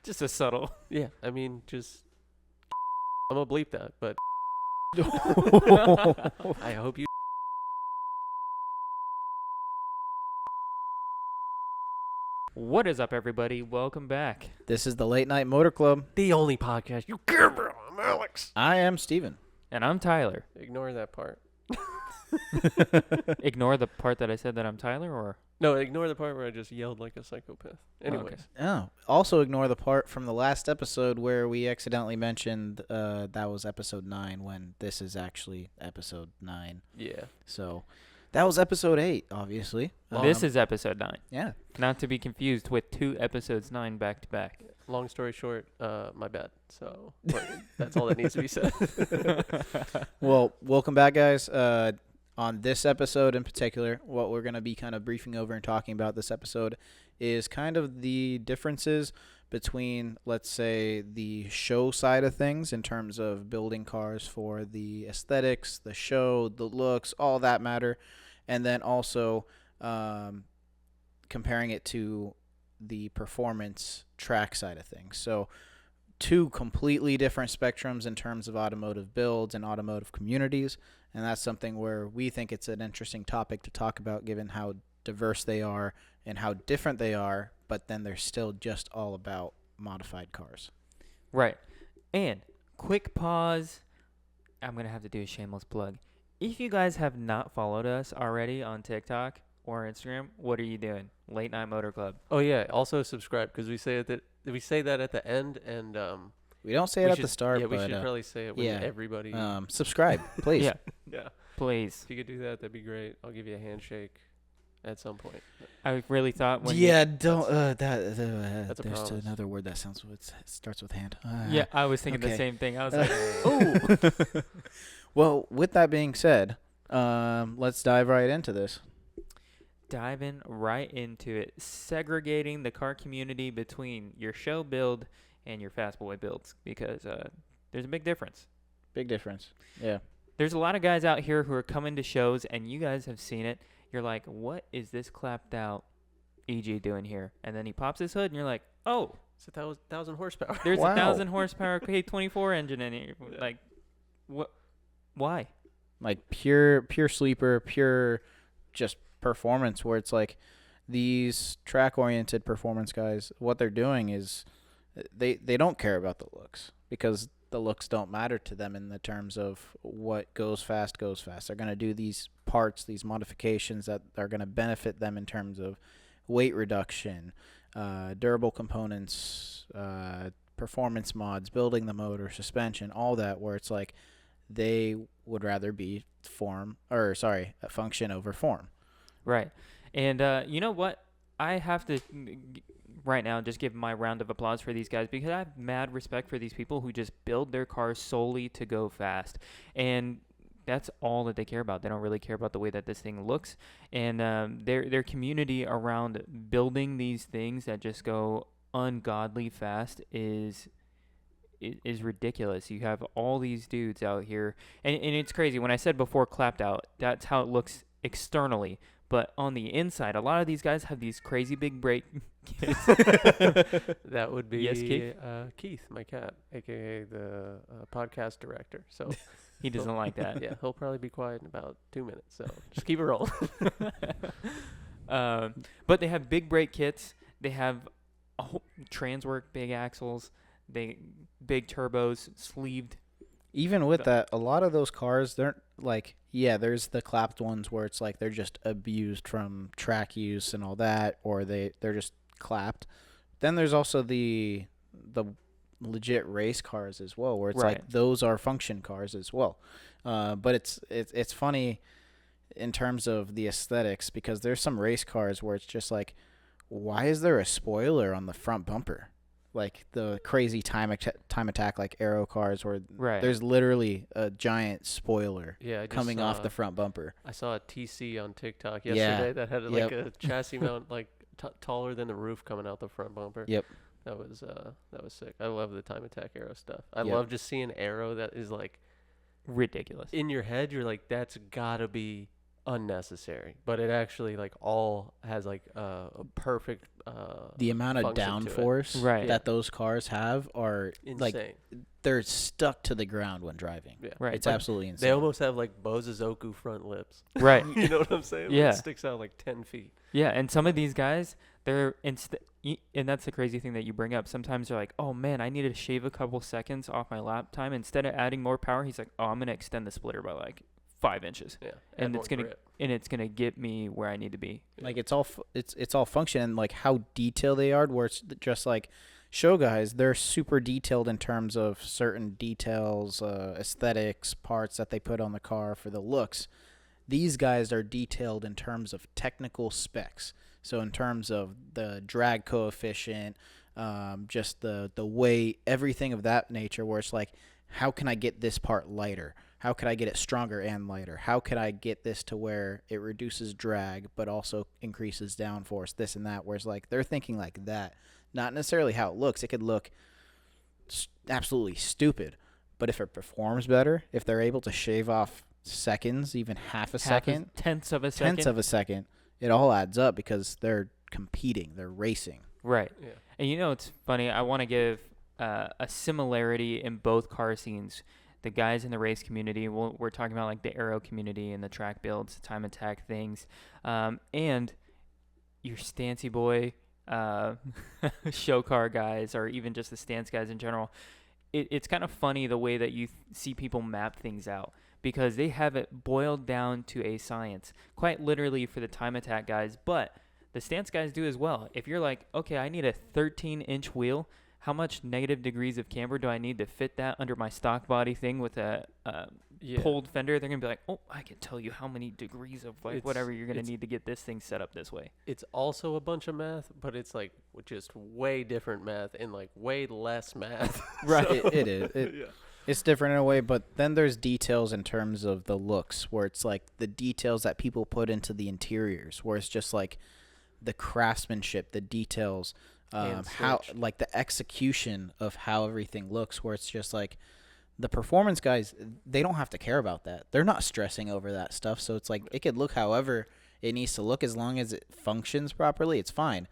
Just a subtle. Yeah, I mean, just I'm gonna bleep that, but I hope you. What is up, everybody? Welcome back. This is the Late Night Motor Club. The only podcast you care about. I'm Alex. I am Steven. And I'm Tyler. Ignore that part. Ignore the part that I said that I'm Tyler, or? No, ignore the part where I just yelled like a psychopath. Anyways. Okay. Oh, also ignore the part from the last episode where we accidentally mentioned that was episode 9 when this is actually episode 9. Yeah. So that was episode 8, obviously. This is episode 9. Yeah. Not to be confused with 2 episodes 9 back to back. Long story short, my bad. So that's all that needs to be said. Well, welcome back, guys. On this episode in particular, what we're going to be kind of briefing over and talking about this episode is kind of the differences between, let's say, the show side of things in terms of building cars for the aesthetics, the show, the looks, all that matter, and then also comparing it to the performance track side of things. So 2 completely different spectrums in terms of automotive builds and automotive communities. And that's something where we think it's an interesting topic to talk about, given how diverse they are and how different they are, but then they're still just all about modified cars. Right. And quick pause. I'm going to have to do a shameless plug. If you guys have not followed us already on TikTok or Instagram, what are you doing? Late Night Motor Club. Oh yeah. Also subscribe, because we say that at the end, and We don't say it at the start, yeah, we but should probably say it when everybody. subscribe, please. Yeah. Yeah. Please. If you could do that, that'd be great. I'll give you a handshake at some point. I really thought when Don't. That's a there's promise. another word that starts with hand. Yeah, I was thinking the okay. same thing. I was like, oh. Well, with that being said, let's dive right into this. Diving right into it, segregating the car community between your show build and your fast boy builds, because there's a big difference. Big difference. Yeah. There's a lot of guys out here who are coming to shows, and you guys have seen it. You're like, what is this clapped out EG doing here? And then he pops his hood, and you're like, oh, It's 1,000 horsepower. there's Wow. a 1,000 horsepower K24 engine in here. Yeah. Like, what? Why? Like pure sleeper, pure just performance, where it's like these track-oriented performance guys, what they're doing is they don't care about the looks, because the looks don't matter to them in the terms of what goes fast goes fast. They're going to do these parts, these modifications that are going to benefit them in terms of weight reduction, durable components, performance mods, building the motor, suspension, all that, where it's like they would rather be function over form. Right. And you know what? I have to right now just give my round of applause for these guys, because I have mad respect for these people who just build their cars solely to go fast. And that's all that they care about. They don't really care about the way that this thing looks. And their community around building these things that just go ungodly fast is ridiculous. You have all these dudes out here, and it's crazy. When I said before clapped out, that's how it looks externally. But on the inside, a lot of these guys have these crazy big brake kits. That would be Yes, Keith? Keith, my cat, a.k.a. the podcast director. So He doesn't like that. yeah, he'll probably be quiet in about 2 minutes. So just keep it rolling. But they have big brake kits. They have trans work, big axles, big turbos, sleeved. Even with that, a lot of those cars, they're like, yeah, there's the clapped ones where it's like they're just abused from track use and all that, or they're just clapped. Then there's also the legit race cars as well, where it's Right. like those are function cars as well. But it's funny in terms of the aesthetics, because there's some race cars where it's just like, why is there a spoiler on the front bumper? Like the crazy time attack like aero cars, where Right. there's literally a giant spoiler Yeah, I just coming off saw- the front bumper. I saw a TC on TikTok Yeah. yesterday that had like Yep. a chassis mount like taller than the roof coming out the front bumper. Yep. That was sick. I love the time attack aero stuff. I Yep. love just seeing aero that is like Ridiculous. in your head. You're like, that's gotta be unnecessary, but it actually like all has like a perfect The amount of function to it. downforce Right. that those cars have are like Insane. they're stuck to the ground when driving. Yeah. Right. It's Like, absolutely insane. They almost have like Bozazoku front lips. Right. You know what I'm saying? Yeah. It sticks out like 10 feet. Yeah, and some of these guys, they're and that's the crazy thing that you bring up. Sometimes they're like, "Oh man, I need to shave a couple seconds off my lap time." Instead of adding more power, he's like, "Oh, I'm gonna extend the splitter by like 5 inches, Yeah. And add it's more gonna- grip. and it's gonna get me where I need to be." Like it's all function and like how detailed they are. Where it's just like show guys, they're super detailed in terms of certain details, aesthetics, parts that they put on the car for the looks. These guys are detailed in terms of technical specs. So in terms of the drag coefficient, just the weight, everything of that nature. Where it's like, how can I get this part lighter? How could I get it stronger and lighter? How could I get this to where it reduces drag but also increases downforce, this and that? Whereas like they're thinking like that, not necessarily how it looks. It could look absolutely stupid, but if it performs better, if they're able to shave off seconds, even half a second, tenths of a second. tenths of a second, it all adds up because they're competing, they're racing. Right. Yeah. And it's funny. I want to give a similarity in both car scenes. The guys in the race community, we're talking about like the aero community and the track builds, the time attack things, and your stancy boy show car guys, or even just the stance guys in general. It's kind of funny the way that you see people map things out, because they have it boiled down to a science, quite literally for the time attack guys, but the stance guys do as well. If you're like, okay, I need a 13-inch wheel, how much negative degrees of camber do I need to fit that under my stock body thing with a Yeah. pulled fender? They're going to be like, oh, I can tell you how many degrees of like whatever you're going to it's- need to get this thing set up this way. It's also a bunch of math, but it's like just way different math and like way less math. Right. It is. Yeah. It's different in a way, but then there's details in terms of the looks, where it's like the details that people put into the interiors, where it's just like the craftsmanship, the details, how stitch. like the execution of how everything looks, where it's just like the performance guys, they don't have to care about that. They're not stressing over that stuff. So it's like it could look however it needs to look, as long as it functions properly, it's fine.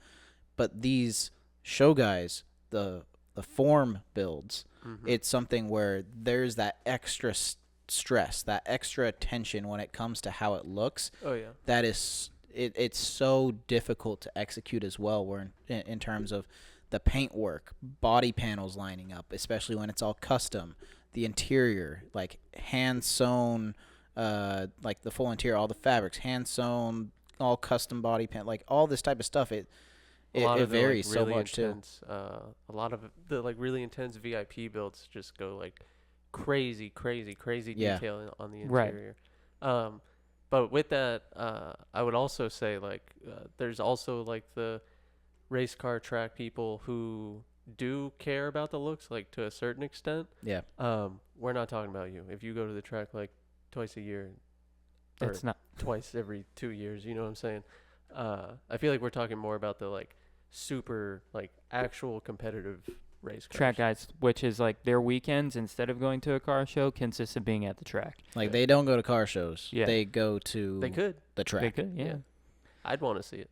But these show guys, the form builds, it's something where there's that extra stress, that extra attention when it comes to how it looks. Oh yeah. That is, it's so difficult to execute as well. Where in terms of the paint work, body panels lining up, especially when it's all custom, the interior, like hand sewn, like the full interior, all the fabrics, hand sewn, all custom body paint, like all this type of stuff. It varies so much intense, too. A lot of the like really intense VIP builds just go like crazy Yeah. detail on the Right. interior. But with that, I would also say like there's also like the race car track people who do care about the looks, like to a certain extent. Yeah. We're not talking about you. If you go to the track like twice a year, or It's not twice every 2 years, you know what I'm saying? I feel like we're talking more about the like super like actual competitive race cars. track guys, which is like their weekends instead of going to a car show consists of being at the track. Like Yeah. they don't go to car shows. Yeah. They go to They could. the track. They could, yeah. I'd want to see it.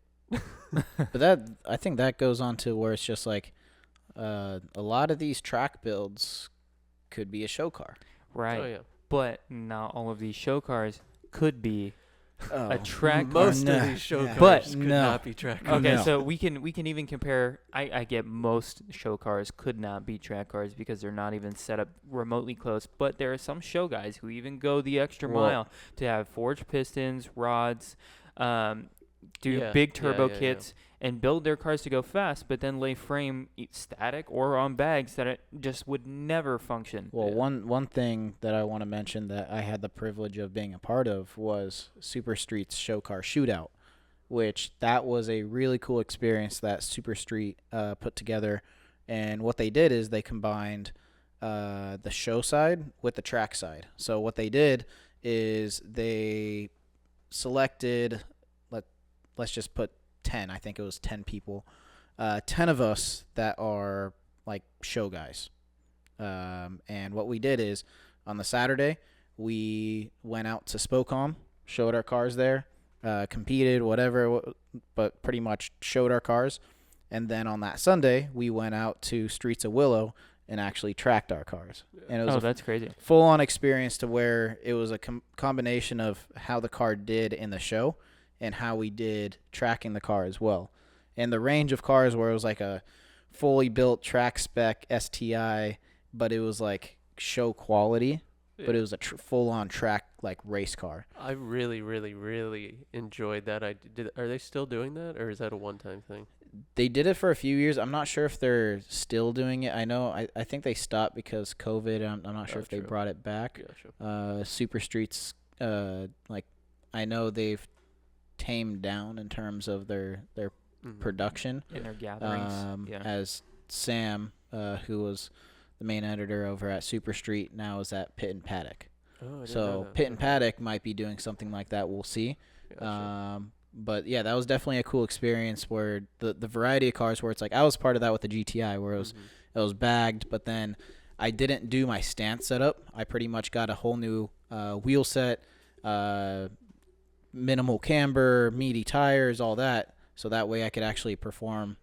But that, I think that goes on to where it's just like a lot of these track builds could be a show car. Right. Oh yeah. But not all of these show cars could be Oh, a track car. Most no, of these show yeah. cars But could no. not be track cars. Okay, No. so we can even compare. I get most show cars could not be track cars because they're not even set up remotely close. But there are some show guys who even go the extra Well- mile to have forged pistons, rods, do Yeah, big turbo yeah. kits, and build their cars to go fast. But then lay frame static or on bags that it just would never function. Well, Yeah. one thing that I want to mention that I had the privilege of being a part of was Super Street's show car shootout, which that was a really cool experience that Super Street put together. And what they did is they combined the show side with the track side. So what they did is they selected, let's just put 10. I think it was 10 people. 10 of us that are like show guys. And what we did is on the Saturday, we went out to Spokane showed our cars there, competed, whatever, but pretty much showed our cars. And then on that Sunday, we went out to Streets of Willow and actually tracked our cars. And it was That's crazy. full-on experience to where it was a combination of how the car did in the show and how we did tracking the car as well. And the range of cars where it was like a fully built track spec STI, but it was like show quality, but it was a full-on track like race car. I really, really, really enjoyed that. Are they still doing that, or is that a one-time thing? They did it for a few years. I'm not sure if they're still doing it. I know I think they stopped because COVID. I'm not sure if they brought it back. Gotcha. Super Streets, like I know they've tamed down in terms of their production. In their gatherings. As Sam, who was the main editor over at Super Street, now is at Pit and Paddock. Oh, I didn't know So that. Pit and Paddock might be doing something like that. We'll see. Gotcha. But yeah, that was definitely a cool experience where the variety of cars where it's like I was part of that with the GTI where it was bagged, but then I didn't do my stance setup. I pretty much got a whole new wheel set, minimal camber, meaty tires, all that, so that way I could actually perform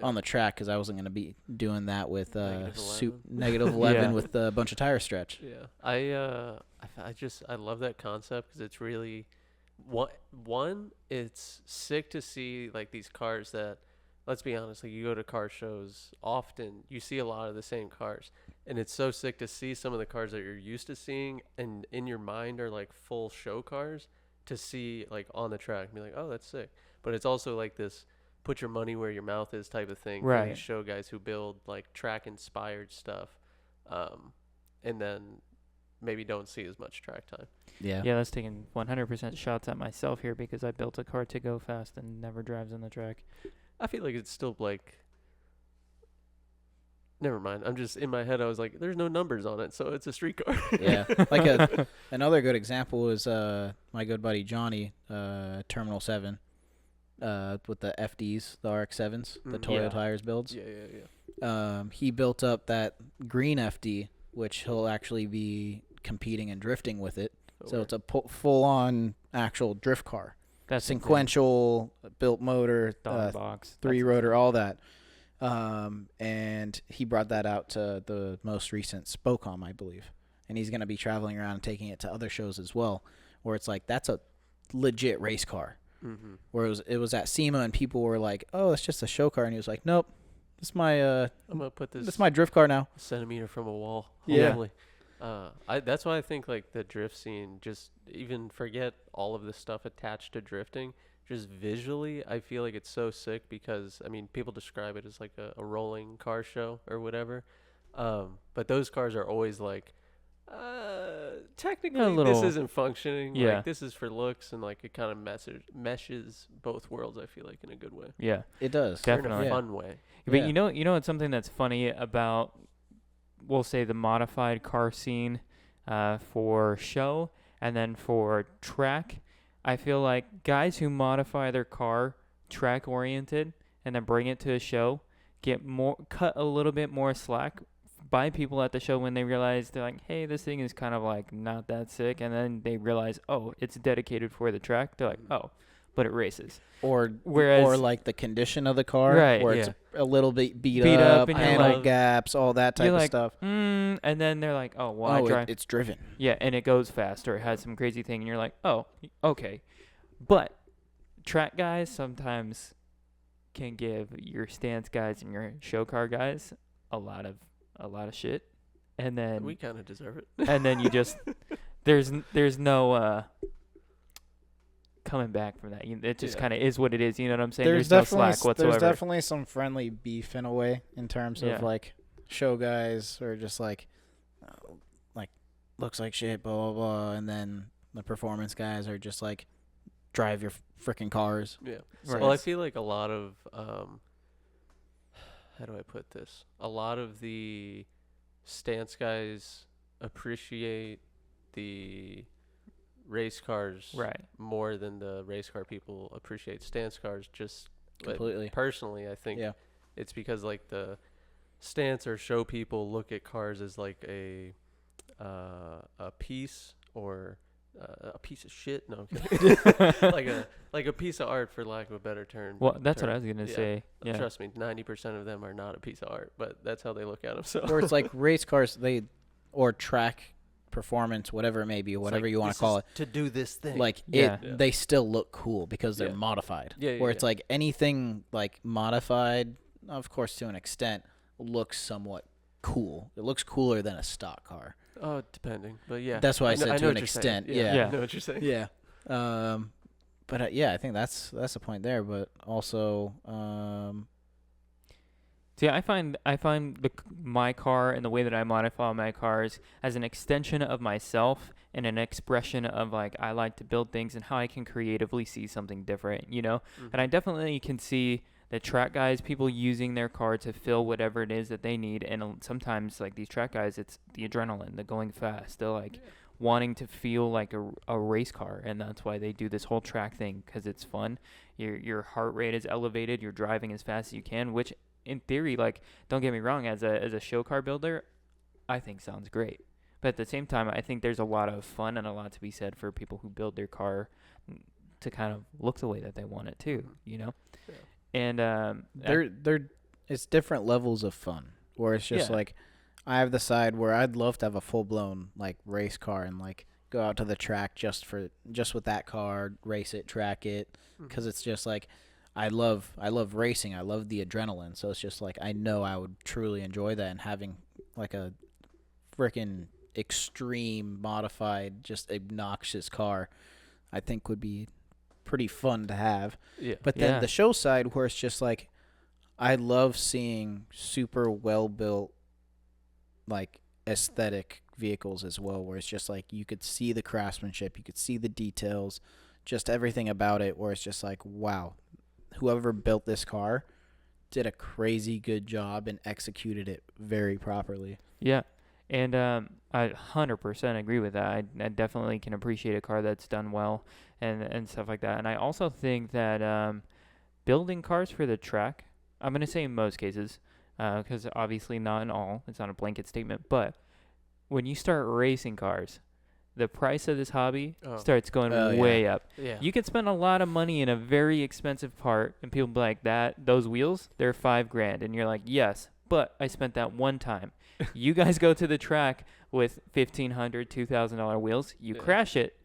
on the track because I wasn't going to be doing that with negative 11 with a bunch of tire stretch. Yeah, I love that concept because it's really one. It's sick to see like these cars that, let's be honest, like you go to car shows often, you see a lot of the same cars, and it's so sick to see some of the cars that you're used to seeing and in your mind are like full show cars to see like on the track and be like, oh, that's sick. But it's also like this put your money where your mouth is type of thing for these show guys who build like track inspired stuff, and then maybe don't see as much track time. Yeah, that's taking 100% shots at myself here because I built a car to go fast and never drives on the track. I feel like it's still like, never mind. I'm just in my head. I was like, there's no numbers on it, so it's a street car. Yeah, like another good example is my good buddy Johnny, Terminal 7, with the FDs, the RX-7s, the Toyo tires builds. Yeah. He built up that green FD, which he'll actually be competing and drifting with it. So it's a full-on actual drift car. That's sequential built motor, box, 3-rotor, all that. And he brought that out to the most recent Spocom, I believe. And he's going to be traveling around and taking it to other shows as well, where it's like that's a legit race car. Mm-hmm. Where it was at SEMA and people were like, "Oh, it's just a show car," and he was like, "Nope, this is my I'm gonna put this my drift car now." A centimeter from a wall. Yeah. Hopefully. That's why I think like the drift scene, just even forget all of the stuff attached to drifting. Just visually, I feel like it's so sick because I mean, people describe it as like a rolling car show or whatever. But those cars are always like, technically this isn't functioning. Yeah. Like this is for looks, and like it kind of meshes both worlds. I feel like in a good way. Yeah, It does. definitely. In a fun way. But Yeah. you know, it's something that's funny about, we'll say, the modified car scene, for show and then for track. I feel like guys who modify their car track oriented and then bring it to a show cut a little bit more slack by people at the show when they realize they're like, hey, this thing is kind of like not that sick, and then they realize, oh, it's dedicated for the track. They're like, oh, but it races. Or Whereas, like the condition of the car, Right, where yeah. it's a little bit beat Beat up up, and you're panel like- gaps, all that type you're of like, stuff. and then they're like, oh, well, I drive. It's driven. Yeah, and it goes fast or it has some crazy thing, and you're like, oh, okay. But track guys sometimes can give your stance guys and your show car guys a lot of shit, and then We kind of deserve it. and then you just there's no coming back from that. It just Yeah. kind of is what it is. You know what I'm saying? There's no definitely slack whatsoever. there's definitely some friendly beef in a way in terms Yeah. of like show guys or just like looks like shit, blah blah blah, and then the performance guys are just like drive your freaking cars. Yeah. Right. Well, I feel like a lot of how do I put this? A lot of the stance guys appreciate the race cars Right. more than the race car people appreciate stance cars. Just Completely. personally, I think Yeah. it's because like the stance or show people look at cars as like a piece or a piece of shit. No, I'm kidding. like a piece of art, for lack of a better term. Well, that's what I was gonna Yeah. say. Yeah. Trust me, 90% of them are not a piece of art, but that's how they look at them. So Or it's like race cars, or track performance, whatever it may be, whatever you want to call it. To do this thing. Like Yeah. they still look cool because they're Yeah. modified. Yeah, yeah, Where it's yeah. like anything like modified, of course, to an extent, looks somewhat cool. It looks cooler than a stock car. Oh, depending, but yeah. That's why I said know to what an you're saying. extent. Yeah. I know what you're saying. Yeah. But yeah, I think that's the point there. But also, See, I find my car and the way that I modify my cars as an extension of myself and an expression of like I like to build things and how I can creatively see something different, you know? Mhm. And I definitely can see the track guys, people using their car to fill whatever it is that they need. And sometimes like these track guys, it's the adrenaline, the going fast, they're like wanting to feel like a race car, and that's why they do this whole track thing, because it's fun. Your heart rate is elevated, you're driving as fast as you can, which in theory, like, don't get me wrong, as a show car builder, I think sounds great. But at the same time, I think there's a lot of fun and a lot to be said for people who build their car to kind of look the way that they want it too, you know? Yeah. And they're it's different levels of fun. Where it's just Yeah. like, I have the side where I'd love to have a full blown like race car and like go out to the track just with that car, race it, track it, because it's just like I love racing. I love the adrenaline. So it's just like I know I would truly enjoy that, and having like a freaking extreme modified, just obnoxious car, I think would be pretty fun to have. Yeah. But then Yeah. the show side, where it's just like, I love seeing super well built, like aesthetic vehicles as well, where it's just like you could see the craftsmanship, you could see the details, just everything about it, where it's just like, wow, whoever built this car did a crazy good job and executed it very properly. yeah. And I 100% agree with that. I definitely can appreciate a car that's done well and stuff like that. And I also think that building cars for the track, I'm going to say in most cases, because obviously not in all, it's not a blanket statement, but when you start racing cars, the price of this hobby starts going way up. Yeah. You could spend a lot of money in a very expensive part, and people be like, those wheels, they're $5,000. And you're like, yes, but I spent that one time. You guys go to the track with $1,500, $2,000 wheels. You crash it,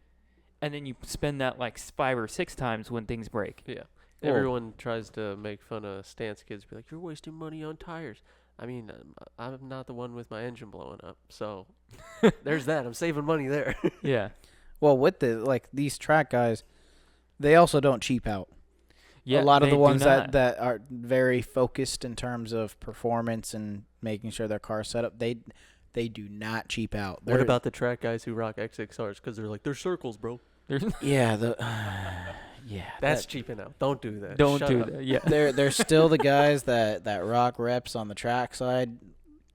and then you spend that like 5 or 6 times when things break. Yeah. Everyone tries to make fun of stance kids. Be like, you're wasting money on tires. I mean, I'm not the one with my engine blowing up. So there's that. I'm saving money there. Yeah. Well, with these track guys, they also don't cheap out. Yeah. A lot of they the do ones not. that are very focused in terms of performance and making sure their car's set up, they do not cheap out. What about the track guys who rock XXRs? Because they're like, they're circles, bro. yeah, That's cheaping out. Don't do that. Don't Shut do up. that. Yeah. they're still the guys that rock reps on the track side,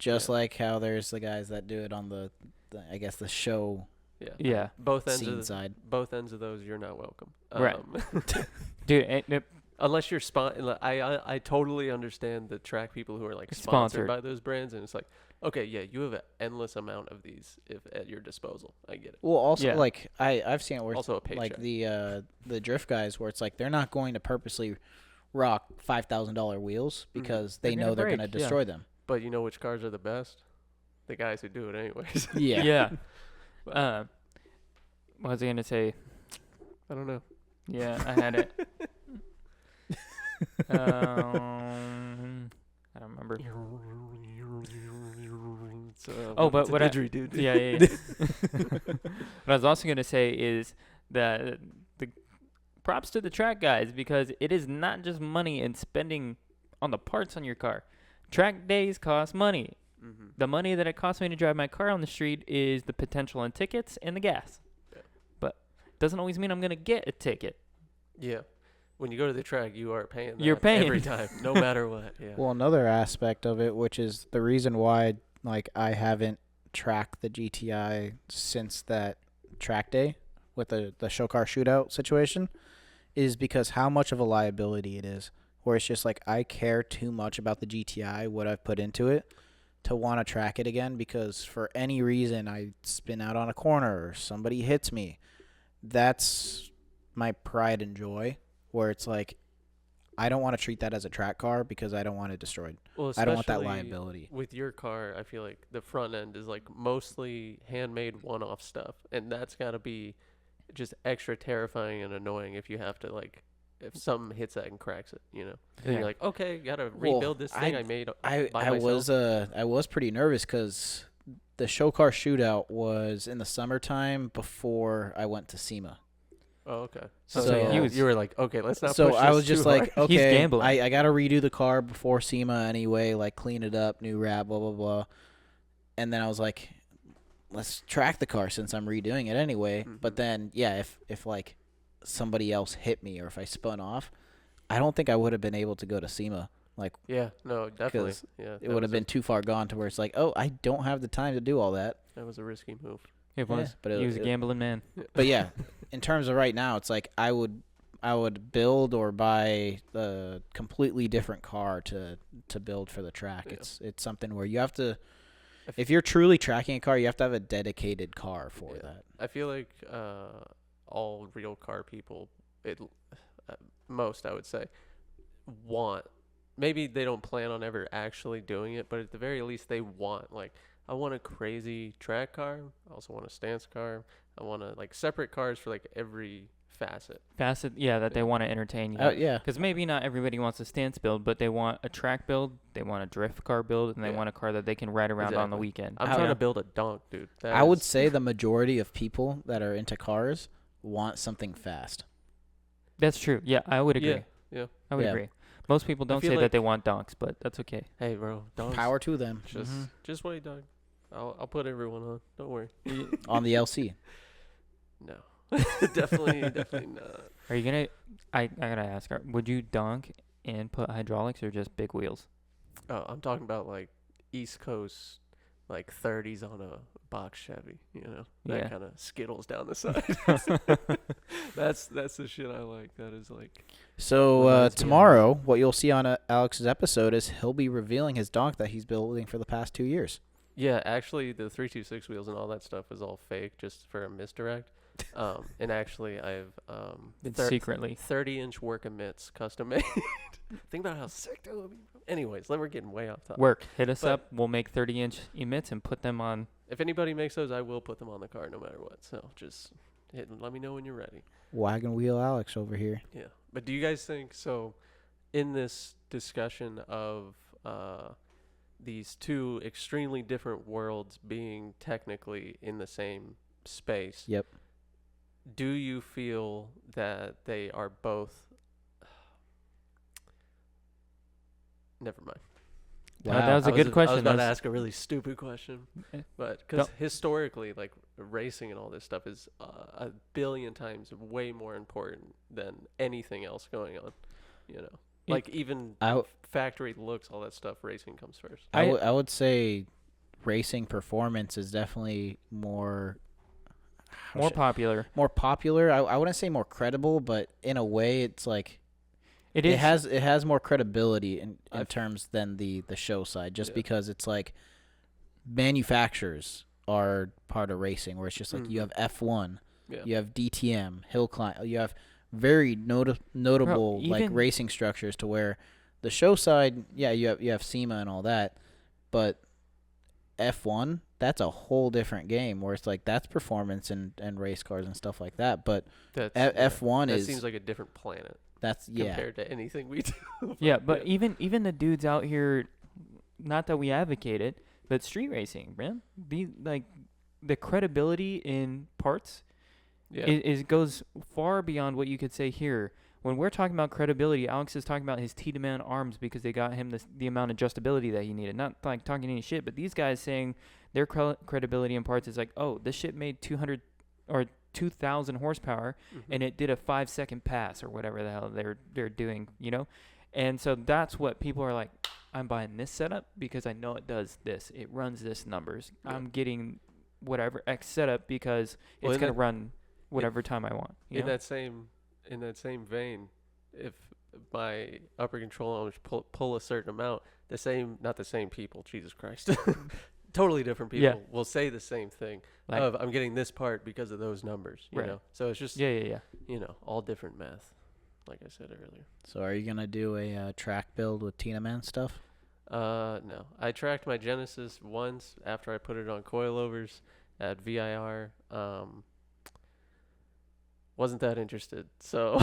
just like how there's the guys that do it on the I guess the show Yeah. Both ends scene of side. both ends of those, you're not welcome. Right. Dude, Unless you're I totally understand the track people who are like Sponsored. sponsored by those brands, and it's like, okay, yeah, you have an endless amount of these at your disposal. I get it. Well, also Yeah. like I've seen it where Also a paycheck. like the drift guys where it's like they're not going to purposely rock $5,000 wheels because they They're know gonna they're going to break, yeah. destroy them. But you know which cars are the best? The guys who do it anyways. Yeah. What was I gonna say? I don't know. Yeah, I had it. I don't remember. It's, But it's a what I- didgeridoo, dude. Yeah. What I was also gonna say is that the props to the track guys, because it is not just money and spending on the parts on your car. Track days cost money. Mm-hmm. The money that it costs me to drive my car on the street is the potential in tickets and the gas. Yeah. But doesn't always mean I'm gonna get a ticket. Yeah. When you go to the track, you are paying that You're paying. every time, no matter what. Yeah. Well, another aspect of it, which is the reason why like I haven't tracked the GTI since that track day with the show car shootout situation, is because how much of a liability it is. Where it's just like I care too much about the GTI, what I've put into it, to want to track it again, because for any reason I spin out on a corner or somebody hits me, that's my pride and joy, where it's like I don't want to treat that as a track car because I don't want it destroyed. Well, I don't want that especially liability. with your car, I feel like the front end is like mostly handmade one-off stuff, and that's got to be just extra terrifying and annoying if you have to like if something hits that and cracks it, you know. And Yeah. you're like, okay, gotta Well, rebuild this thing I made by I myself. was pretty nervous because the show car shootout was in the summertime before I went to SEMA. Oh, okay. So- So He was- you were like, okay, let's not. So push I this was just too like, hard. He's okay, gambling. I got to redo the car before SEMA anyway, like clean it up, new wrap, blah, blah, blah. And then I was like, let's track the car since I'm redoing it anyway. But Mhm. then, yeah, if like somebody else hit me or if I spun off, I don't think I would have been able to go to SEMA. Like, Yeah, no, definitely. 'Cause Yeah, it would have been too far gone to where it's like, oh, I don't have the time to do all that. that was a risky move. It Yeah, was. but He was a it- gambling man. But yeah, in terms of right now, it's like I would build or buy a completely different car to build for the track. Yeah. It's something where you have to, If- if you're truly tracking a car, you have to have a dedicated car for Yeah. that. I feel like all real car people, most I would say, want. Maybe they don't plan on ever actually doing it, but at the very least they want like I want a crazy track car. I also want a stance car. I want to like separate cars for like every facet. Facet, yeah, that they want to entertain you. Yeah. Because maybe not everybody wants a stance build, but they want a track build, they want a drift car build, and they Yeah. want a car that they can ride around on the Exactly. weekend. I'm I- trying yeah. to build a donk, dude. That I would is- say the majority of people that are into cars want something fast. That's true. Yeah, I would agree. Yeah, yeah. I would Yeah. agree. Most people don't feel say like- that they want donks, but that's okay. Hey, bro, donks. Power to them. Just wait, dog. I'll put everyone on. Don't worry. On the LC. No, definitely not. Are you gonna? I gotta ask. Would you donk and put hydraulics or just big wheels? Oh, I'm talking about like East Coast, like 30s on a box Chevy. You know, that Yeah. kind of skittles down the side. That's the shit I like. That is like. So Reminds me of- tomorrow, what you'll see on Alex's episode is he'll be revealing his donk that he's building for the past 2 years. Yeah, actually, the 326 wheels and all that stuff is all fake, just for a misdirect. And actually, I've Secretly. 30-inch work emits custom made. Think about how sick that would be. Anyways, we're getting way off topic. Work. Hit us But- up. We'll make 30-inch emits and put them on. If anybody makes those, I will put them on the car no matter what. So just let me know when you're ready. Wagon Wheel Alex over here. Yeah. But do you guys think so? In this discussion of these two extremely different worlds being technically in the same space. Yep. Do you feel that they are both? Never mind. That was a I good question. I was about to That was- ask a really stupid question, Eh, but because don't- historically, like racing and all this stuff is a billion times way more important than anything else going on. You know, It- like even I- factory looks, all that stuff. Racing comes first. I would say racing performance is definitely more More popular. more popular. I wouldn't say more credible, but in a way, it's like It is. it has more credibility in I've- terms than the show side, just Yeah. because it's like manufacturers are part of racing, where it's just like you Mhm. have F1, Yeah. you have DTM, hill climb, you have very notable like even- racing structures to where the show side, yeah, you have SEMA and all that, but F1, that's a whole different game where it's like that's performance and race cars and stuff like that, but That's F1 that is seems like a different planet that's compared to anything we do. Yeah, but even the dudes out here, not that we advocate it, but street racing, man, be like the credibility in parts yeah. is goes far beyond what you could say here. When we're talking about credibility, Alex is talking about his T-demand arms because they got him the amount of adjustability that he needed. Not like talking any shit, but these guys saying their credibility in parts is like, oh, this shit made 200 or 2,000 horsepower Mhm. and it did a 5-second pass or whatever the hell they're doing, you know? And so that's what people are like, I'm buying this setup because I know it does this. It runs this numbers. Yeah. I'm getting whatever X setup because Well, it's in going to that- run whatever time I want. You in know? that same vein, if my upper control arms pull a certain amount, not the same people, Jesus Christ. totally different Yeah. people will say the same thing Like, of I'm getting this part because of those numbers, you Right. know. So it's just yeah. all different math, like I said earlier. So are you gonna do a track build with Tina Man stuff? No. I tracked my Genesis once after I put it on coilovers at VIR. Wasn't that interested, so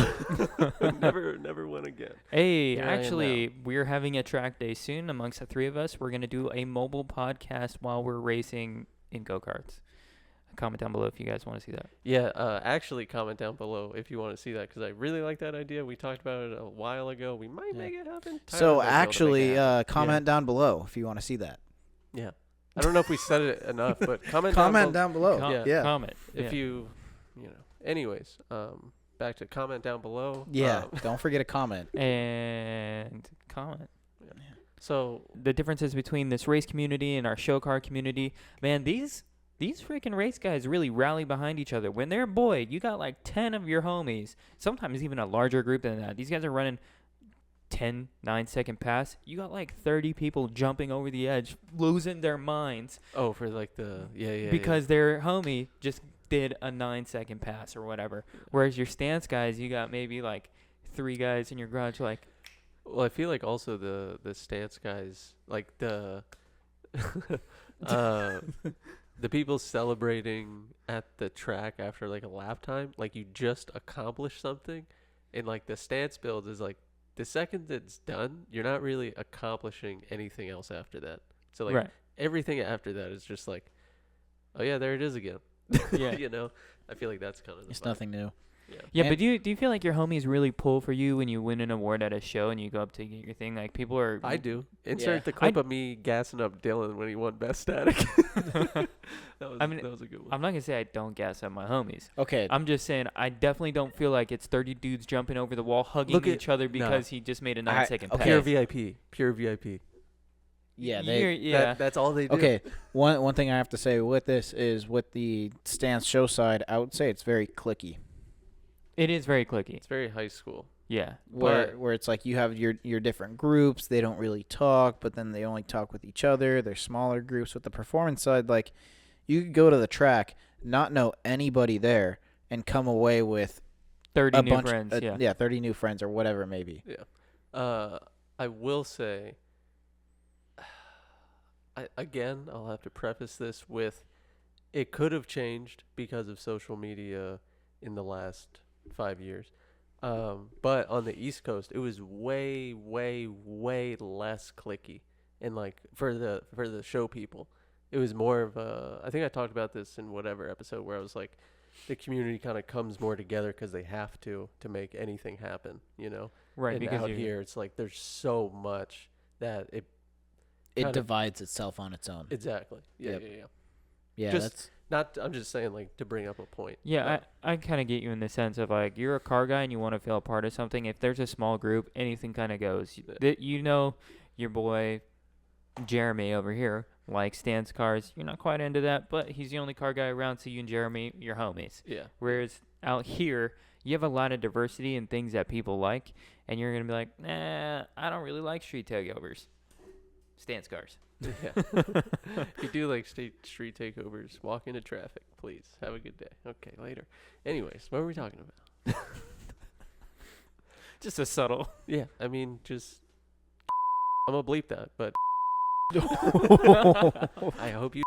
never went again. Hey, Here I am actually, we're having a track day soon amongst the three of us. We're going to do a mobile podcast while we're racing in go-karts. Comment down below if you guys want to see that. Yeah, actually comment down below if you want to see that because I really like that idea. We talked about it a while ago. We might Yeah. make it happen. So Tyler might be able to make actually, it happen. comment down below if you want to see that. Yeah. I don't know if we said it enough, but comment Down below. Com- Yeah. Comment. if yeah. you know. Anyways, back to comment down below. Yeah. Don't forget to comment. And comment. So The differences between this race community and our show car community. Man, these freaking race guys really rally behind each other. When they're buoyed, you got like 10 of your homies, sometimes even a larger group than that. These guys are running 10 9-second pass. You got like 30 people jumping over the edge, losing their minds for like the because their homie just did a 9-second pass or whatever. Whereas your stance guys, you got maybe like 3 guys in your garage like, Well, I feel like also the stance guys, like the the people celebrating at the track after like a lap time, like you just accomplished something, and like the stance build is like the second it's done, you're not really accomplishing anything else after that. So like right. everything after that is just like, oh yeah, there it is again. Yeah. You know, I feel like that's kind of the It's vibe. nothing new. Yeah, And- but do you feel like your homies really pull for you when you win an award at a show and you go up to get your thing? Like people are. I do. Insert Yeah. the clip of me gassing up Dylan when he won Best Static. that was a good one. I'm not gonna say I don't gas up my homies. Okay. I'm just saying I definitely don't feel like it's 30 dudes jumping over the wall hugging Look at- each other no. because he just made a I- 9-second okay. pass. Pure VIP. Yeah. Yeah. That's all they do. Okay. One thing I have to say with this is with the stance show side, I would say it's very clicky. It is very clicky. It's very high school. Yeah. Where it's like you have your different groups, they don't really talk, but then they only talk with each other. They're smaller groups. With the performance side, like you could go to the track, not know anybody there, and come away with 30 a new bunch, friends. Yeah. yeah, 30 new friends or whatever it may be. Yeah. I will say, I'll have to preface this with, it could have changed because of social media in the last 5 years. But on the East Coast, it was way, way, way less clicky. And like for the show people, it was more of a, I think I talked about this in whatever episode where I was like, the community kind of comes more together because they have to make anything happen, you know? Right. And Because out you're here, it's like there's so much that it It kinda- divides itself on its own. exactly. Yeah, Yep. yeah. Yeah, just- that's Not. I'm just saying, like, to bring up a point. Yeah, I kind of get you in the sense of like you're a car guy and you want to feel a part of something. If there's a small group, anything kind of goes. You know, your boy Jeremy over here likes stance cars. You're not quite into that, but he's the only car guy around, so you and Jeremy, you're homies. Yeah. Whereas out here, you have a lot of diversity in things that people like, and you're gonna be like, nah, I don't really like street takeovers. Stance cars. Yeah. If you do like street takeovers, walk into traffic, please. Have a good day. Okay, later. Anyways, what were we talking about? Just a subtle. Yeah, I mean, just I'm gonna bleep that, but I hope you.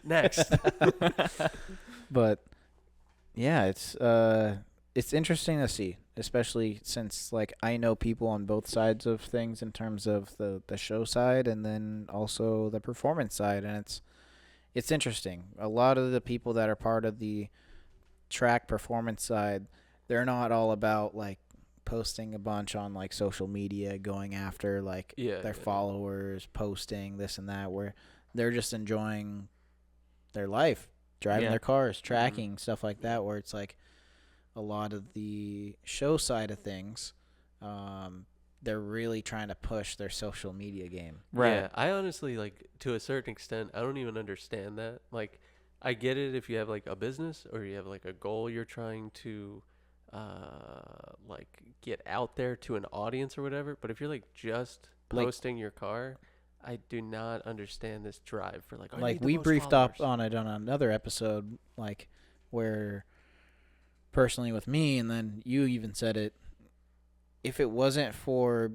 Next. But yeah, it's interesting to see, especially since like I know people on both sides of things in terms of the show side and then also the performance side, and it's interesting. A lot of the people that are part of the track performance side, they're not all about like posting a bunch on like social media, going after like their followers, posting this and that, where they're just enjoying their life, driving their cars, tracking, stuff like that, where it's like a lot of the show side of things, they're really trying to push their social media game. Right. Yeah, I honestly, like, to a certain extent, I don't even understand that. Like, I get it if you have like a business or you have like a goal you're trying to like get out there to an audience or whatever. But if you're like just Like- posting your car, I do not understand this drive for like. I Like need the we most briefed up followers. on it on another episode, like where personally with me, and then you even said it. If it wasn't for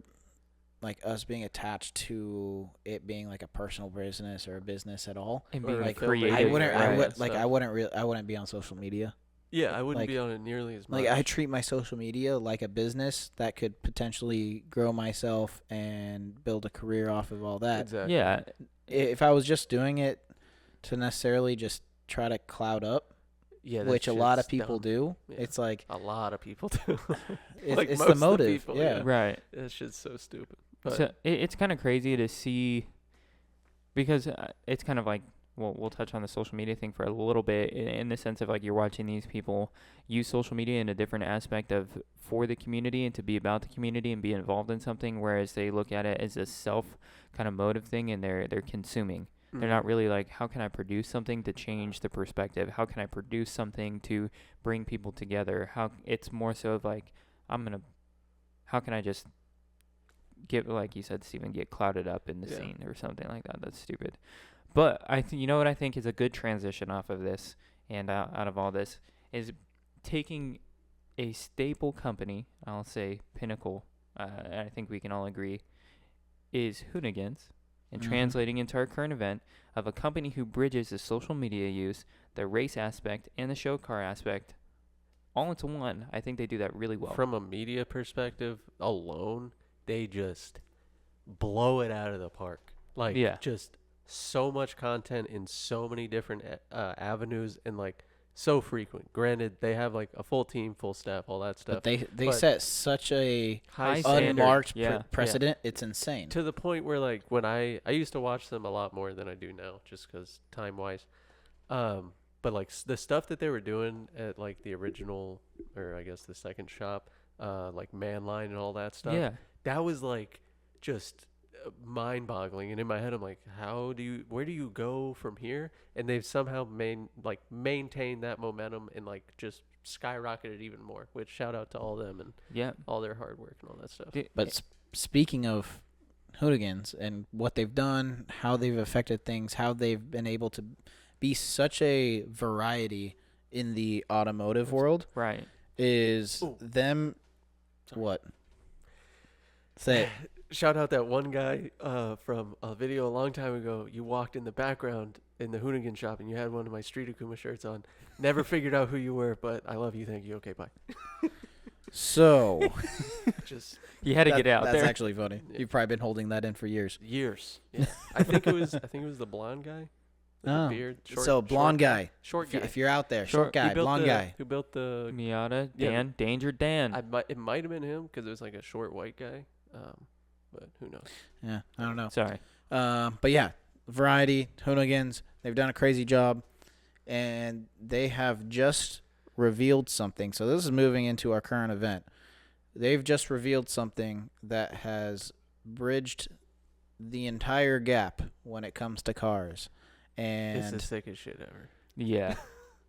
like us being attached to it being like a personal business or a business at all, And Or being like creative. I wouldn't, I right. would So- I wouldn't be on social media. Yeah, I wouldn't like- be on it nearly as much. Like I treat my social media like a business that could potentially grow myself and build a career off of all that. exactly. Yeah. If I was just doing it to necessarily just try to cloud up, Yeah, that which a lot of shit's people dumb. do, Yeah. it's like A lot of people do. it's, Like it's most the of the motive. people, yeah. yeah. Right. That shit's so stupid. But So it's kind of crazy to see, because it's kind of like, well, we'll touch on the social media thing for a little bit in the sense of like you're watching these people use social media in a different aspect of for the community and to be about the community and be involved in something, whereas they look at it as a self kind of motive thing and they're consuming. They're not really like, how can I produce something to change the perspective? How can I produce something to bring people together? It's more so of like, how can I just get, like you said, Steven, get clouded up in the Yeah. scene or something like that? That's stupid. But you know what I think is a good transition off of this and out of all this is taking a staple company, I'll say Pinnacle, and I think we can all agree, is Hoonigans, and Mhm. translating into our current event of a company who bridges the social media use, the race aspect, and the show car aspect all into one. I think they do that really well. From a media perspective alone, they just blow it out of the park. Like, Yeah. just so much content in so many different avenues and like so frequent. Granted, they have like a full team, full staff, all that stuff. But they But set such a High standard, unmarked yeah. precedent. It's insane. To the point where like when I used to watch them a lot more than I do now, just because time wise. But like the stuff that they were doing at like the original, or I guess the second shop, like Manline and all that stuff. Yeah. That was like just mind-boggling. And in my head, I'm like, where do you go from here? And they've somehow maintained that momentum and like just skyrocketed even more. Which shout out to all them and Yeah. all their hard work and all that stuff. But speaking of hooligans and what they've done, how they've affected things, how they've been able to be such a variety in the automotive world Right. is Ooh. them. Sorry. What? Say it. Shout out that one guy from a video a long time ago. You walked in the background in the Hoonigan shop and you had one of my Street Akuma shirts on. Never figured out who you were, but I love you. Thank you. Okay, bye. So Just You had to get out that's there. actually funny. Yeah. You've probably been holding that in for years. years. Yeah. I think it was the blonde guy. With Oh. the beard. So blonde guy. Short If, you, guy. if you're out there, Short- short guy, Who built blonde the- guy. Who built the? Miata, Yeah. Dan, Danger Dan. It might have been him because it was like a short white guy. But who knows? Yeah, I don't know. Sorry. But yeah, variety, hooligans, they've done a crazy job, and they have just revealed something. So this is moving into our current event. They've just revealed something that has bridged the entire gap when it comes to cars. It's the And sickest shit ever. Yeah.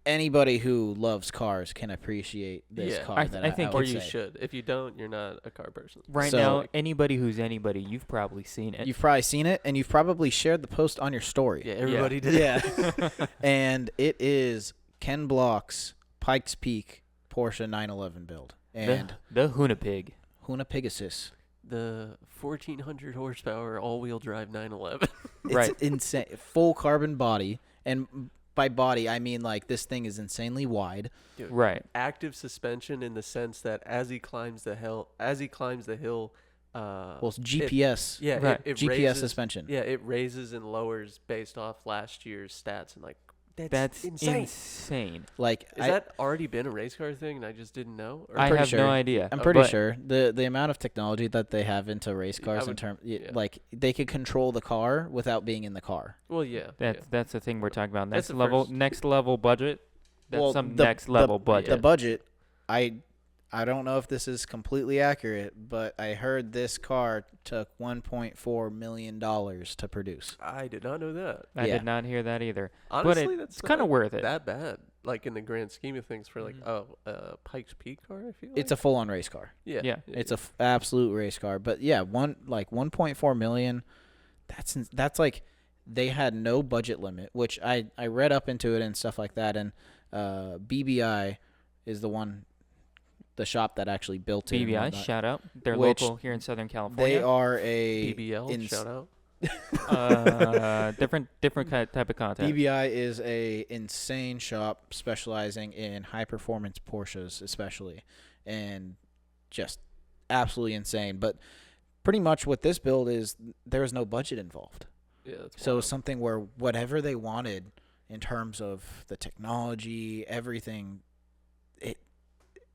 anybody who loves cars can appreciate this Yeah. car. I that think- I Or would you say. should. If you don't, you're not a car person. Right So- now, anybody who's anybody, you've probably seen it. You've probably seen it, and you've probably shared the post on your story. Yeah, everybody did. Yeah. And it is Ken Block's Pikes Peak Porsche 911 build. And the Hoonipig. Hoonipigasus. The 1400 horsepower all-wheel drive 911. It's Right. insane. Full carbon body. And by body, I mean like this thing is insanely wide. Dude, Right. active suspension in the sense that as he climbs the hill, Well, it's GPS. yeah, Right. it GPS raises, suspension. Yeah, it raises and lowers based off last year's stats, and like That's insane. insane. Like Is that already been a race car thing and I just didn't know? Or I pretty have sure. no idea. I'm pretty but sure the amount of technology that they have into race I cars in would- terms yeah. like they could control the car without being in the car. Well, yeah. That's the thing we're talking about. That's Next the level, first- next level budget. That's Well, some the- next level The budget. budget, I I don't know if this is completely accurate, but I heard this car took $1.4 million to produce. I did not know that. I Yeah. did not hear that either. Honestly, it's kind of worth it. that bad. Like in the grand scheme of things, for like Mhm. Pikes Peak car, I feel like. It's a full-on race car. Yeah. It's a absolute race car. But yeah, 1.4 million. That's like they had no budget limit, which I read up into it and stuff like that. And BBI is the shop that actually built it. and BBI, whatnot. shout out. They're Which local here in Southern They California. are a BBL, shout out. Different type of content. BBI is a insane shop specializing in high performance Porsches, especially, and just absolutely insane. But pretty much what this build is, there is no budget involved. Yeah, that's So wild. something where whatever they wanted in terms of the technology, everything,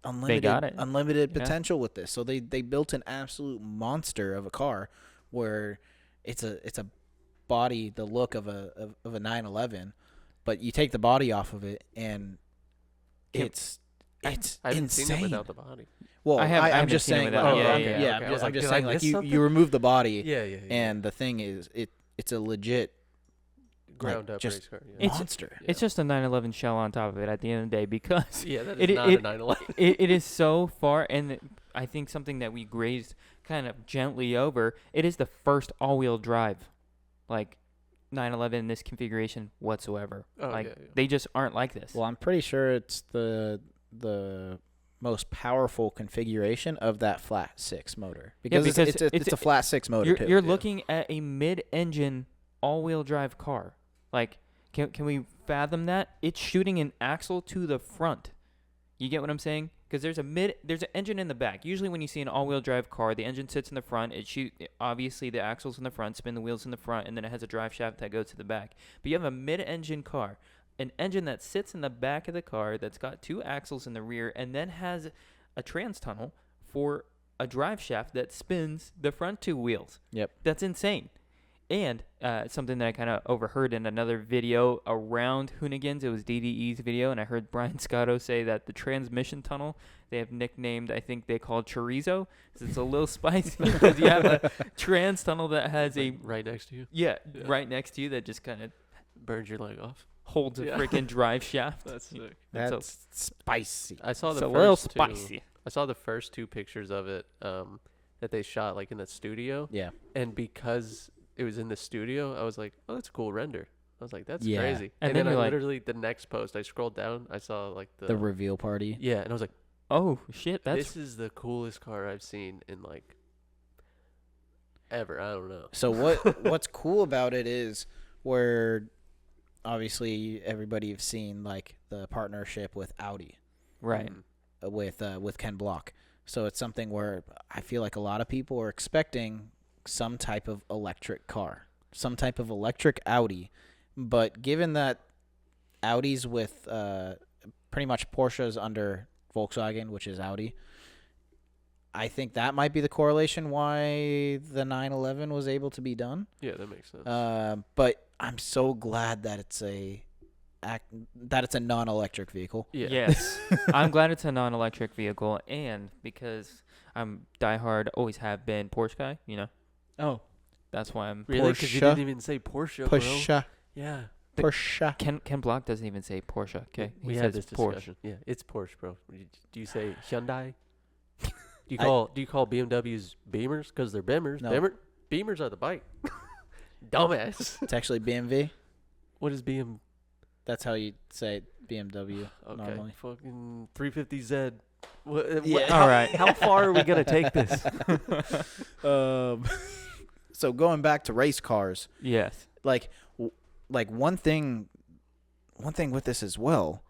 unlimited Yeah. potential with this. So they built an absolute monster of a car where it's a body, the look of a 911, but you take the body off of it and Yep. it's I haven't insane. seen it without the body. Well, I haven't I'm just seen it saying, without- like, yeah, okay, yeah, okay. I I'm was like, just did I saying, like miss you something? remove the body, Yeah. and the thing is, it's a legit ground up just race car. Yeah. It's- monster. It's just a 911 shell on top of it at the end of the day because yeah, that it- is not it- a 911. it is so far, and I think something that we grazed kind of gently over, it is the first all-wheel drive, like 911 in this configuration whatsoever. Oh, like yeah. they just aren't like this. Well, I'm pretty sure it's the most powerful configuration of that flat six motor because, because it's a flat six motor you're too. you're Yeah. looking at a mid-engine all-wheel drive car. Like, can we fathom that? It's shooting an axle to the front. You get what I'm saying? Because there's an engine in the back. Usually when you see an all-wheel drive car, the engine sits in the front. Obviously the axle's in the front, spin the wheels in the front, and then it has a drive shaft that goes to the back. But you have a mid-engine car, an engine that sits in the back of the car that's got two axles in the rear, and then has a trans tunnel for a drive shaft that spins the front two wheels. Yep. That's insane. And something that I kind of overheard in another video around Hoonigans, it was DDE's video, and I heard Brian Scotto say that the transmission tunnel they have nicknamed, I think they call chorizo, 'cause it's a little spicy because you have a trans tunnel that has a right next to you. yeah, Yeah. right next to you that just kind of Burns your leg off. holds a Yeah. freaking drive shaft. That's sick. That's spicy. I saw It's the a little first two. spicy. I saw the first two pictures of it that they shot like in the studio, Yeah. and because it was in the studio, I was like, "Oh, that's a cool render." I was like, "That's Yeah. crazy." And And, then then I you're like- literally the next post, I scrolled down, I saw like The reveal party. yeah, and I was like, Oh shit, that's "This is the coolest car I've seen in like ever." I don't know. So what's cool about it is where obviously everybody have seen like the partnership with Audi right. with Ken Block. So it's something where I feel like a lot of people are expecting some type of electric car, some type of electric Audi. But given that Audi's with pretty much Porsche's under Volkswagen, which is Audi, I think that might be the correlation why the 911 was able to be done. Yeah, that makes sense. But I'm so glad that it's a non-electric vehicle. yeah. Yes. I'm glad it's a non-electric vehicle, and because I'm diehard, always have been Porsche guy, you know. Oh, That's why I'm Really? Because you Porsche. didn't even say Porsche, bro. Porsche, Yeah. Porsche. Ken Block doesn't even say Porsche, okay? We He had says this Porsche. discussion. Yeah, it's Porsche, bro. Do you say Hyundai? Do you I- call BMWs Beamers because they're Beamers? No. Beamers are the bike. Dumbass. It's actually BMW. What is BM? That's how you say BMW Okay, normally. fucking 350Z. What, Yeah. All right. How far are we gonna take this? So going back to race cars, Yes. like one thing with this as well,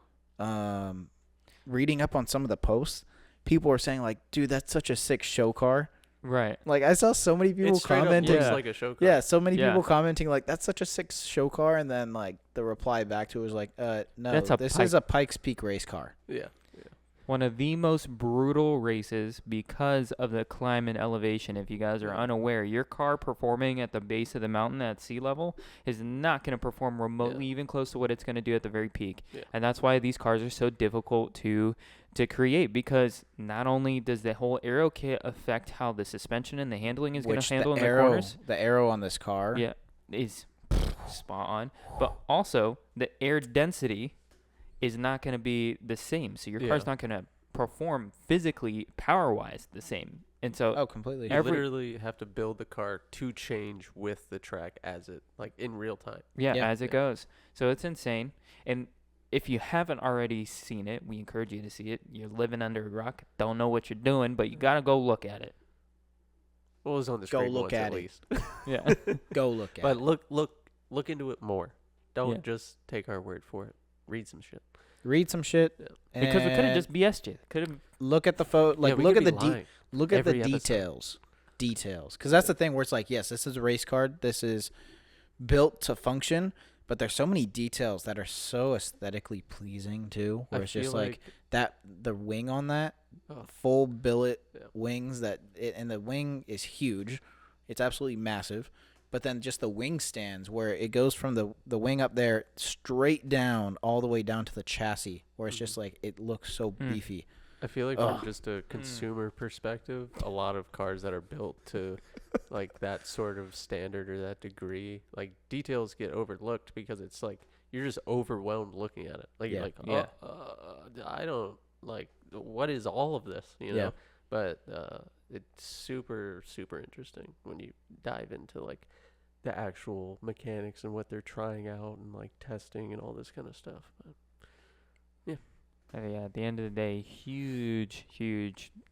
reading up on some of the posts, people are saying like, dude, that's such a sick show car. Right. Like I saw so many people It straight up commenting. looks Yeah. like a show car. Yeah, so many Yeah. people commenting like that's such a sick show car, and then like the reply back to it was like, no, That's a this Pike- is a Pikes Peak race car. Yeah. One of the most brutal races because of the climb and elevation. If you guys are unaware, your car performing at the base of the mountain at sea level is not going to perform remotely even close to what it's going to do at the very peak. Yeah. And that's why these cars are so difficult to create, because not only does the whole aero kit affect how the suspension and the handling is going to handle in the corners. The aero on this car. Yeah, is spot on. But also, the air density is not going to be the same. So your car's not going to perform physically, power-wise, the same. And so completely. You literally have to build the car to change with the track as it, like, in real time. as it goes. So it's insane. And if you haven't already seen it, we encourage you to see it. You're living under a rock, don't know what you're doing, but you got to go look at it. Well, it was on the Go screen look once at at it. least. Yeah. Go look at But it. look into it more. Don't just take our word for it. Read some shit. Read some shit. Yeah. Because we could have and just BS'd you. Could have. look at the photo. Like, we look could at be the lying look at the every episode. details. Because that's the thing where it's like, yes, this is a race car. This is built to function. But there's so many details that are so aesthetically pleasing too. Where I it's just feel like that, the wing on that, Oh. full billet Yeah. wings and the wing is huge. It's absolutely massive. But then just the wing stands where it goes from the wing up there straight down all the way down to the chassis, where it's just like it looks so beefy. I feel like from just a consumer perspective, a lot of cars that are built to like that sort of standard or that degree, like details get overlooked because it's like you're just overwhelmed looking at it. Like you're like, I don't like, what is all of this, you know? But it's super, super interesting when you dive into like the actual mechanics and what they're trying out and like testing and all this kind of stuff. But, At the end of the day, huge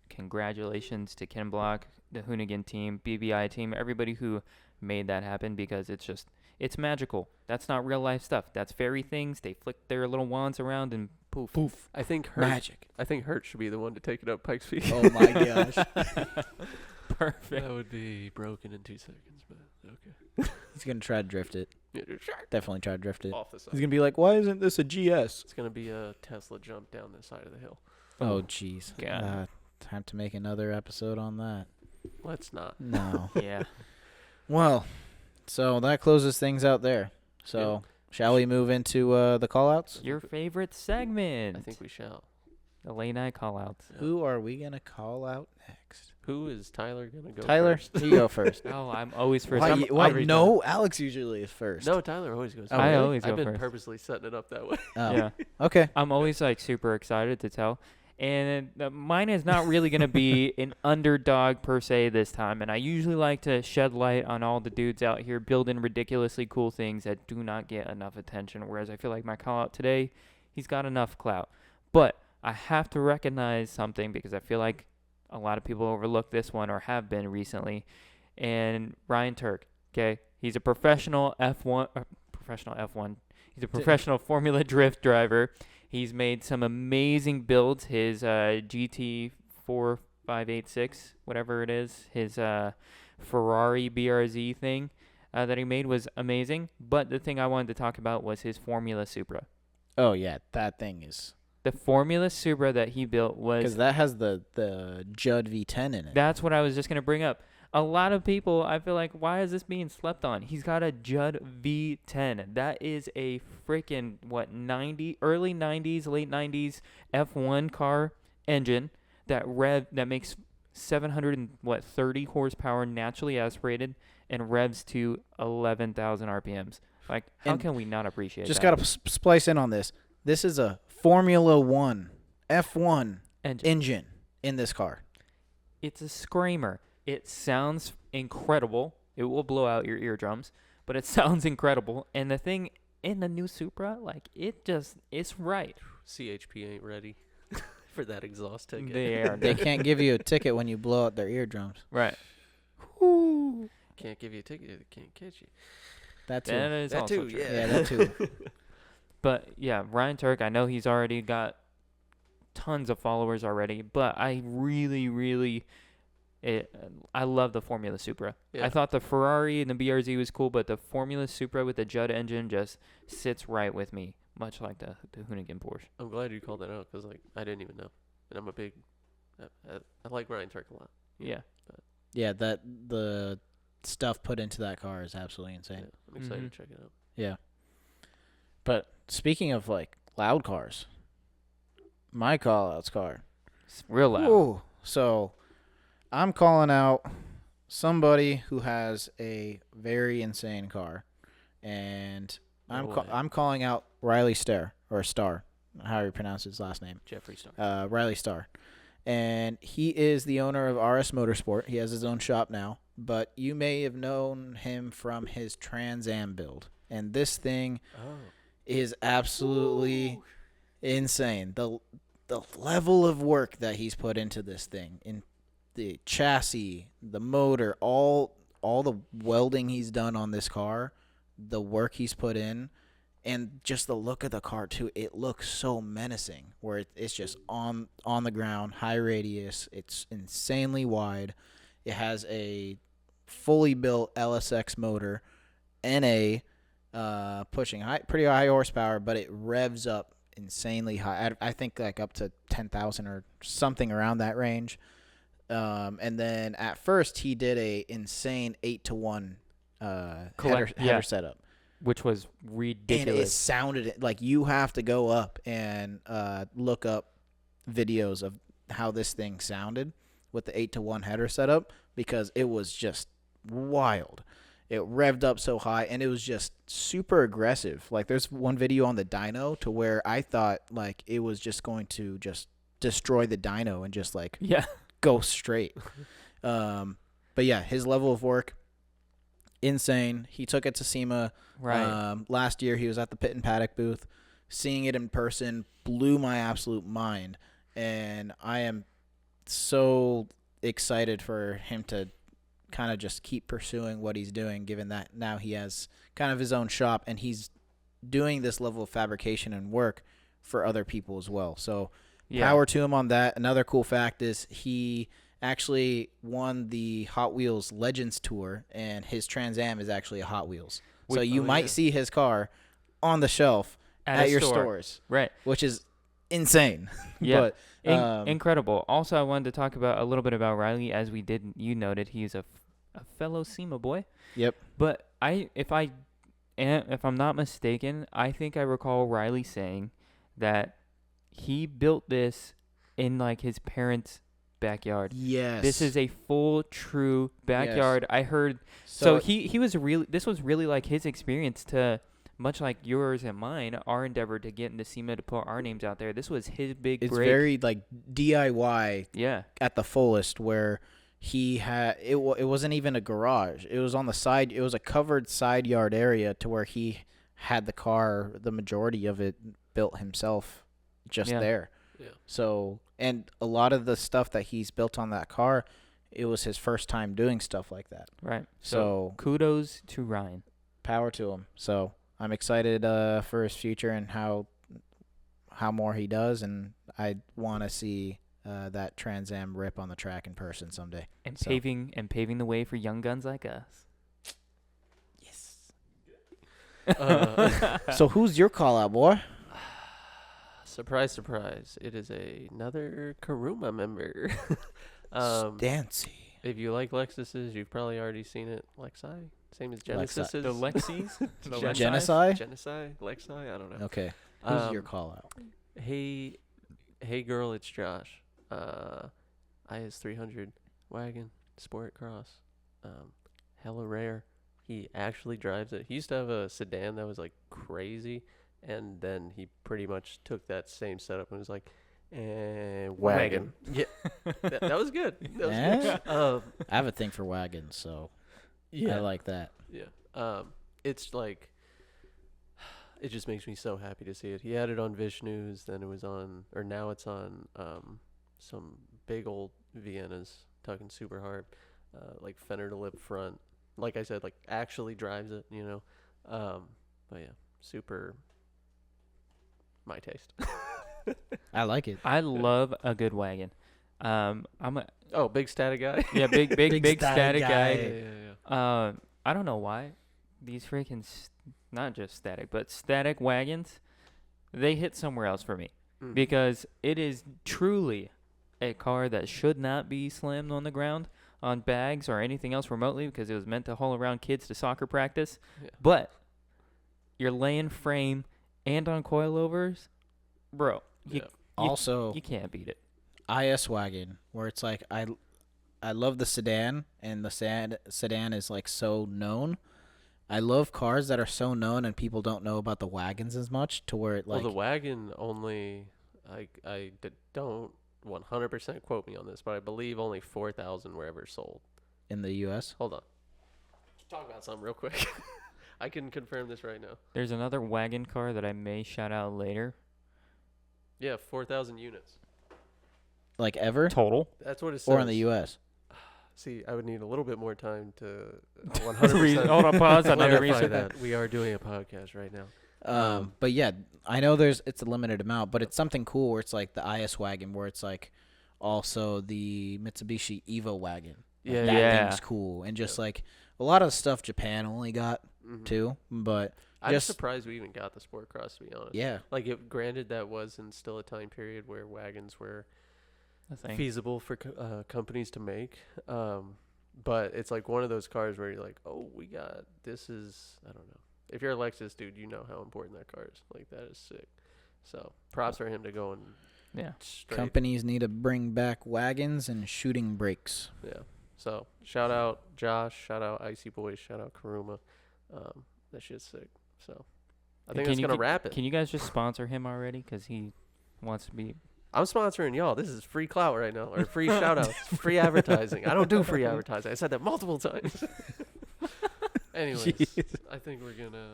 congratulations to Ken Block, the Hoonigan team, BBI team, everybody who made that happen, because it's magical. That's not real life stuff. That's fairy things. They flick their little wands around and poof. Poof. I think Magic. Hurt should be the one to take it up Pike's Peak. Oh my gosh. Perfect. That would be broken in 2 seconds, but okay. He's going to try to drift it. Definitely try to drift it. Off the side. He's going to be like, why isn't this a GS? It's gonna be a Tesla jump down the side of the hill. Oh, jeez. God. Time to make another episode on that. Let's not. No. Yeah. Well, so that closes things out there. So, shall we move into the call-outs? Your favorite segment. I think we shall. The late night call-outs. Who are we going to call out next? Who is Tyler gonna go? Tyler, first? you go first. Oh, I'm always first. Why Every no? Alex usually is first. No, Tyler always goes. Oh, first. I always I've go been first. purposely setting it up that way. Oh. Yeah. Okay. I'm always like super excited to tell. And mine is not really going to be an underdog per se this time. And I usually like to shed light on all the dudes out here building ridiculously cool things that do not get enough attention. Whereas I feel like my call out today, he's got enough clout. But I have to recognize something, because I feel like a lot of people overlook this one, or have been recently. And Ryan Turk, okay? He's a professional F1. He's a professional Formula Drift driver. He's made some amazing builds. His GT4586, whatever it is, his Ferrari BRZ thing that he made was amazing. But the thing I wanted to talk about was his Formula Supra. Oh, yeah. That thing is... The Formula Supra that he built was... Because that has the Judd V10 in it. That's what I was just going to bring up. A lot of people, I feel like, why is this being slept on? He's got a Judd V10. That is a freaking, early 90s, late 90s F1 car engine that makes 730 horsepower naturally aspirated and revs to 11,000 RPMs. Like, how And can we not appreciate just that? got to splice in on this. This is a Formula One F1 engine in this car. It's a screamer. It sounds incredible. It will blow out your eardrums, but it sounds incredible. And the thing in the new Supra, like, it's right. CHP ain't ready for that exhaust ticket. They can't give you a ticket when you blow out their eardrums. Right. Can't give you a ticket if they can't catch you. That too. That is That also too, true. Yeah, that too. But yeah, Ryan Turk, I know he's already got tons of followers already, but I really, I love the Formula Supra. Yeah. I thought the Ferrari and the BRZ was cool, but the Formula Supra with the Judd engine just sits right with me, much like the Hoonigan Porsche. I'm glad you called that out because like I didn't even know. and I'm a big. I like Ryan Turk a lot. Yeah. Yeah, that the stuff put into that car is absolutely insane. Yeah, I'm excited to check it out. Yeah. But speaking of like loud cars, my call out's car. It's real loud. Ooh. So I'm calling out somebody who has a very insane car, and I'm calling out Riley Starr, how you pronounce his last name. Jeffree Star. Riley Starr. And he is the owner of RS Motorsport. He has his own shop now, but you may have known him from his Trans Am build. And this thing is absolutely insane. The level of work that he's put into this thing, in the chassis, the motor, all the welding he's done on this car, the work he's put in, and just the look of the car too. It looks so menacing, where it's just on the ground, high radius. It's insanely wide. It has a fully built LSX motor, NA, pushing pretty high horsepower, but it revs up insanely high. I think like up to 10,000 or something around that range. And then at first he did a insane 8-to-1 header setup, which was ridiculous. And it sounded like you have to go up and look up videos of how this thing sounded with the 8-to-1 header setup, because it was just wild. It revved up so high, and it was just super aggressive. Like, there's one video on the dyno to where I thought like it was just going to just destroy the dyno and just like go straight. But yeah, his level of work, insane. He took it to SEMA. Right. Last year he was at the Pit and Paddock booth. Seeing it in person blew my absolute mind, and I am so excited for him to kind of just keep pursuing what he's doing, given that now he has kind of his own shop and he's doing this level of fabrication and work for other people as well. So power to him on that. Another cool fact is he actually won the Hot Wheels Legends Tour, and his Trans Am is actually a Hot Wheels. So you might see his car on the shelf at your stores, right? Which is insane. Yeah, but, incredible. Also, I wanted to talk about a little bit about Riley, as you noted, he's a fellow SEMA boy. Yep. But if I'm not mistaken, I think I recall Riley saying that he built this in like his parents' backyard. Yes. This is a full, true backyard. Yes. I heard. So he was really. This was really like his experience to, much like yours and mine, our endeavor to get into SEMA to put our names out there. This was his big break. It's very like DIY. Yeah. At the fullest, where he had it wasn't even a garage. It was on the side. It was a covered side yard area to where he had the car, the majority of it built himself, just there. Yeah. So, and a lot of the stuff that he's built on that car, it was his first time doing stuff like that. Right. So kudos to Ryan. Power to him. So I'm excited for his future and how more he does, and I want to see that Trans Am rip on the track in person someday. And paving the way for young guns like us. Yes. So who's your call out, boy? Surprise, surprise. It is another Karuma member. Stancy. If you like Lexuses, you've probably already seen it. Lexi? Same as Genesis. The Lexis? Genocide? Genocide? Lexi? I don't know. Okay. Who's your call out? Hey girl, it's Josh. IS 300 wagon, sport cross. Hella rare. He actually drives it. He used to have a sedan that was like crazy, and then he pretty much took that same setup and was like, wagon. Yeah, that was good. That was good. I have a thing for wagons, so I like that. Yeah. It's like, it just makes me so happy to see it. He had it on Vishnu's, then it was on, or now it's on some big old Viennas, tugging super hard, like fender to lip front. Like I said, like actually drives it, you know. But yeah, super my taste. I like it. I love a good wagon. I'm a big static guy. Yeah, big static guy. Yeah. I don't know why these freaking not just static, but static wagons, they hit somewhere else for me, because it is truly a car that should not be slammed on the ground on bags or anything else remotely because it was meant to haul around kids to soccer practice. Yeah. But you're laying frame and on coilovers, bro. You Also, you can't beat it. IS wagon, where it's like I love the sedan, and the sedan is like so known. I love cars that are so known and people don't know about the wagons as much, to where it like well, the wagon only, don't 100% quote me on this, but I believe only 4,000 were ever sold. in the U.S. Hold on. Talk about something real quick. I can confirm this right now. There's another wagon car that I may shout out later. Yeah, 4,000 units. Like ever, Total. That's what it says. or in the U.S. See, I would need a little bit more time to Hold 100% on, pause. I need to clarify reset that. We are doing a podcast right now. But yeah, I know it's a limited amount, but it's something cool where it's like the IS wagon, where it's like also the Mitsubishi Evo wagon. Like, Yeah, that yeah. thing's cool, and just like a lot of stuff Japan only got Mhm. too, but I'm just- surprised we even got the sport cross, to be honest. yeah, Like, granted, that was in still a time period where wagons were I think. feasible for companies to make. But it's like one of those cars where you're like, oh, this is, I don't know. If you're a Lexus dude, you know how important that car is. Like, that is sick. So props for him to go and Yeah. straight. companies need to bring back wagons and shooting brakes. Yeah. So shout out Josh, shout out Icy Boys, shout out Karuma. That shit's sick. So I think that's going to wrap it. Can you guys just sponsor him already? Because he wants to be. I'm sponsoring y'all. This is free clout right now, or free shout outs, free advertising. I don't do free advertising. I said that multiple times. Anyways, Jeez. I think we're going to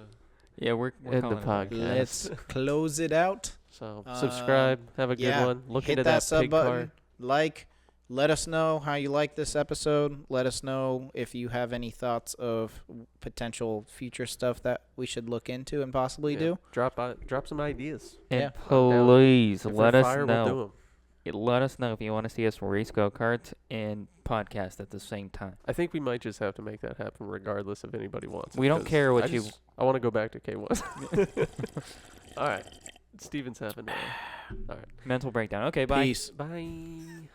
Yeah, we're end the calling it. podcast. Let's close it out. So subscribe. Have a good one. Look hit into that that sub pig button. car. Like, let us know how you like this episode. Let us know if you have any thoughts of potential future stuff that we should look into and possibly Yeah. do. Drop some ideas. And Yeah. please If let we're us fire, we'll do know. 'em. Let us know if you want to see us race go-karts and podcast at the same time. I think we might just have to make that happen regardless if anybody wants it, We don't 'cause care what you- I want to go back to K1. All right. Steven's having All right. Mental breakdown. Okay, bye. Peace. Bye.